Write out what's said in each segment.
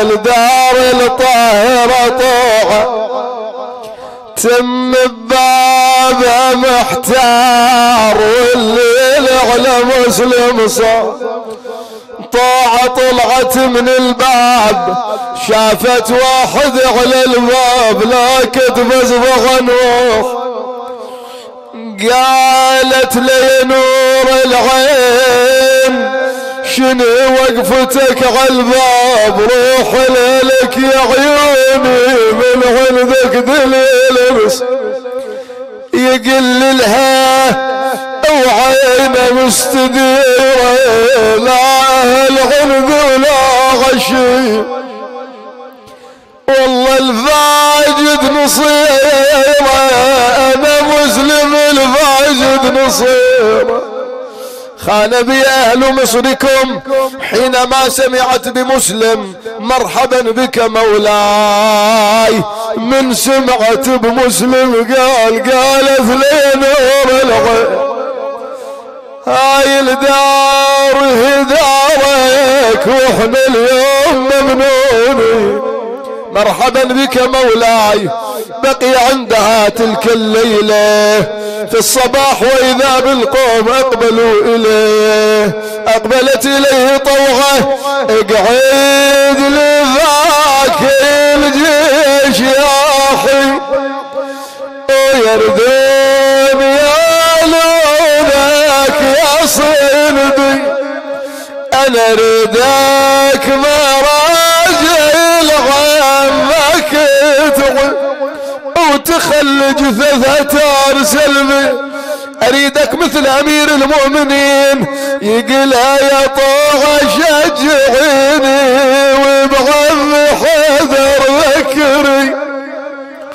الدار الطاهرة طوعة تم ببابه محتار والليل على مسلم صار طاعة طلعت من الباب شافت واحد على الباب لا كتب صبغ نور قالت لي نور العين شنو وقفتك على الباب روح لك يا عيوني من عندك دليل بس يقل لها وعينه مستديرة لا الغلب ولا غشي والله الفاجد نصيره انا مسلم الفاجد نصيره خان بي اهل مصركم حينما سمعت بمسلم مرحبا بك مولاي من سمعت بمسلم قالت لي نور العين هاي الدار هي دارك واحنا اليوم ممنونين مرحبا بك مولاي بقي عندها تلك الليلة في الصباح وإذا بالقوم أقبلوا إليه أقبلت إليه طوعة اقعد لذاك الجيش يا أخي ويردون يالونك يا صندي أنا رداك ما راجل غمك وتخلي جثثة أرسل أريدك مثل أمير المؤمنين يقول يا طوع شجعيني وبغض حذر ذكري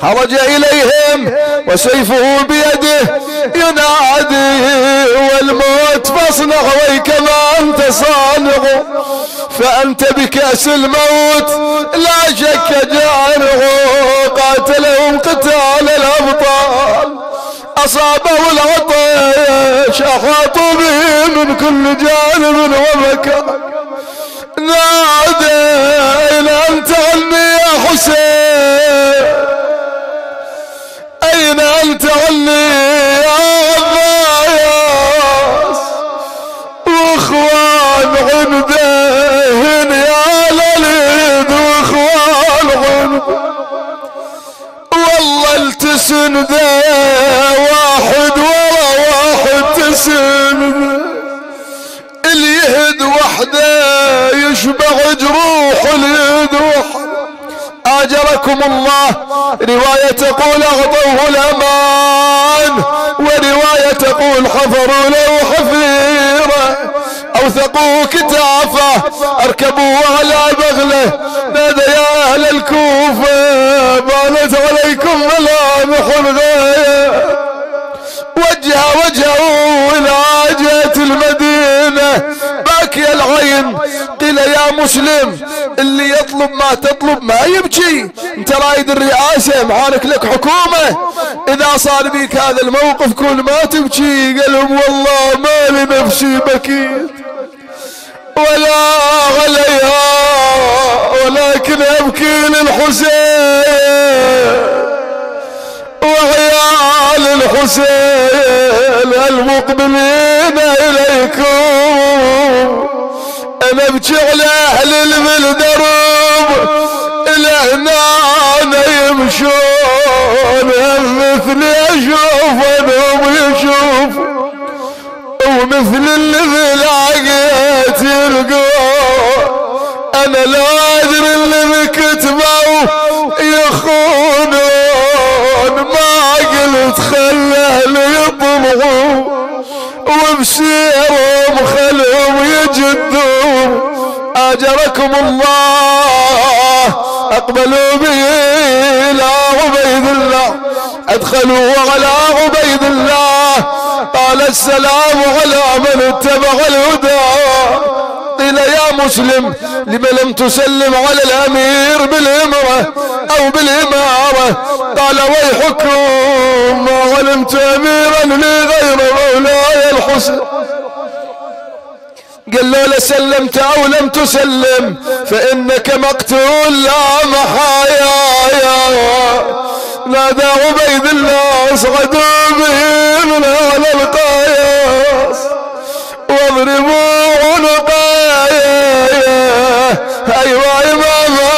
خرج إليهم وسيفه بيده ينادي والموت فاصنع وكما أنت صانع فأنت بكأس الموت لا شك جارع قاتلهم قتال الأبطال أصابه العطش أحاطوا به من كل جانب ومكان نادى أين أنت عني يا حسين أين أنت عني يا عباس واخوان عندهن يا لليد واخوان عنده والله التسن ذا واحد ورا واحد تسن اليد وحده يشبع جروح اليد وحده آجركم الله رواية تقول أغطوه الأمان ورواية تقول حفروا له حفيرة أوثقوه كتافه أركبوه على بغله نادى يا أهل الكوفة بانت عليكم ملامح الغاية وجهه إلى جهة المدينة باكي العين قيل يا مسلم اللي يطلب ما تطلب ما يبكي انت رايد الرئاسة معانك لك حكومة اذا صار بيك هذا الموقف كل ما تبكي قالهم والله ما لنفسي بكيت ولا عليها ولكن ابكي للحسين وعيال الحسين المقبلين إليكم أنا ابكي على أهل الدرب لهنا يمشون مثل أشوفهم يشوف ومثل اللي لاقيت يلقون أنا لا أدري اللي كتبوا يخونون ما قلت خله ليطمعوا وبسيرهم خلهم يجدون آجركم الله أقبلوا به إلى عبيد الله أدخلوا على عبيد الله قال السلام على من اتبع الهدى قيل يا مسلم لم لم تسلم على الأمير بالإمرة أو بالإمارة قال ويحكم ما علمت أميرا لي غير مولاي الحسن قال له لسلمت او لم تسلم فانك مقتول لا محايا. نادى عبيد الله اصعدوا به من على القياس واضربوا عنقايا. ايوا اماما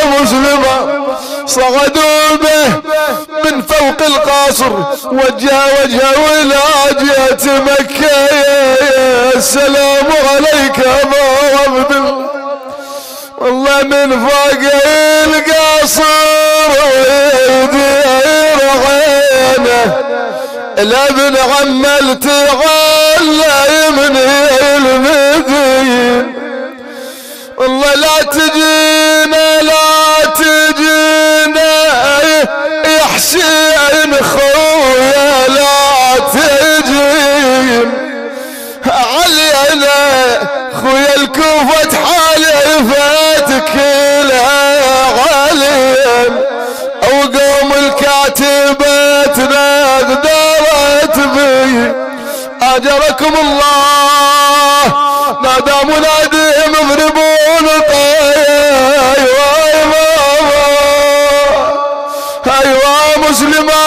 ومسلمة صعدوا به من فوق القصر وجه وجهه الى جهة مكة. السلام عليك ابا عبد الله. والله من فوق القصر ويدير عينه الابن عمال تغلى من المدين. والله لا تجينا لا تجينا يا حسين خويا لا تجين علينا خويا الكوفة حالفتك كلها علينا وقوم الكاتبتنا قدرت بي اجركم الله. نادى مناديهم اضربون ايوا مسلمة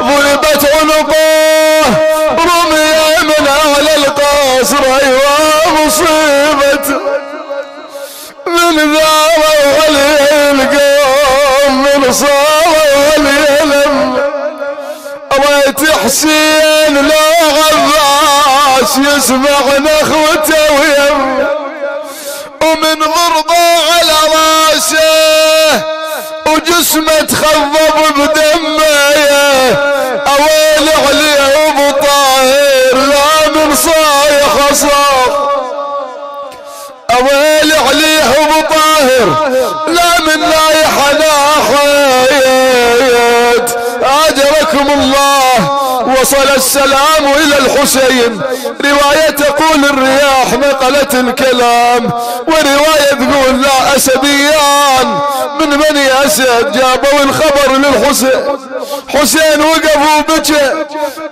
ضربت عنقه رمي من اعلى القصر. ايوا مصيبة من ذا القوم من صار واليلم. ريت حسين لو غضاش يسمع نخوته ويم ومن ضربه على راسه وجسمه تخضب بدمه. اويل عليه ابو طاهر لا من صايخ صار. اويل عليه ابو طاهر لا من نايح ناحيت اجركم الله. وصل السلام الى الحسين. رواية تقول الرياح نقلت الكلام ورواية تقول لا اسديان من بني اسد جابوا الخبر للحسين. حسين وقف وبكى.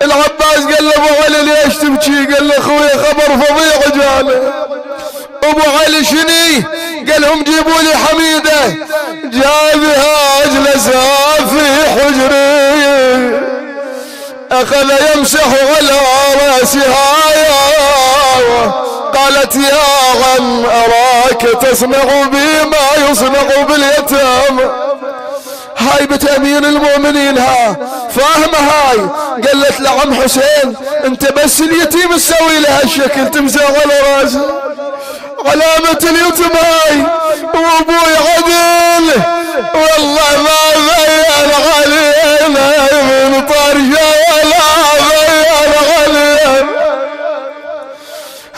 العباس قال له ابو علي ليش تبكي؟ قال له اخوي خبر فظيع جاله. ابو علي شني؟ قال لهم جيبوا لي حميده. جابها اجلسها في حجري اخذ يمسح على راسها. قالت يا عم اراك تصنع بي ما يصنع باليتامى. هاي بنت امير المؤمنين ها فاهمه هاي. قالت لعم حسين انت بس اليتيم تسوي له هالشكل تمسح على راسه علامة اليتم هاي. وابوي عدل والله ما غير علينا من طرشه ولا غير علينا.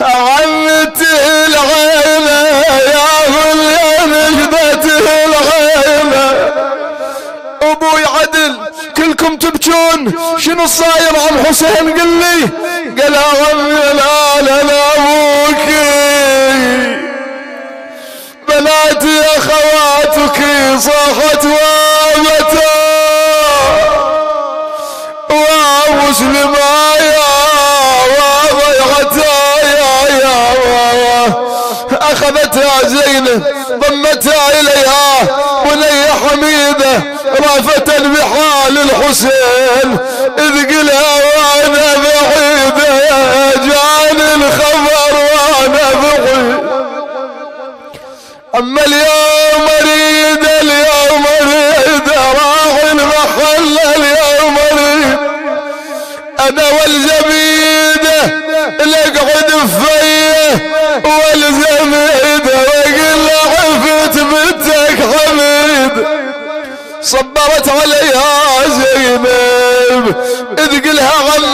عمتي العينة يا غليا نجدتي العينة. ابوي عدل كلكم تبكون شنو صاير عم حسين؟ قل لي. قال عمي لا ابوكي بناتي اخواتك صاحت وامتا ومسلمة وضيعتها يا اخذتها زينب ضمتها اليها بني حميده رافة بحال الحسين اذ قلها وانا بعيده جاني الخبر وانا بعيد. اما اليوم اريد راح المحل اليوم اريد انا والزبيده نقعد فيه والزبيده واقول له عفت بنتك حميد. صبرت عليها زينب اذ قلها عم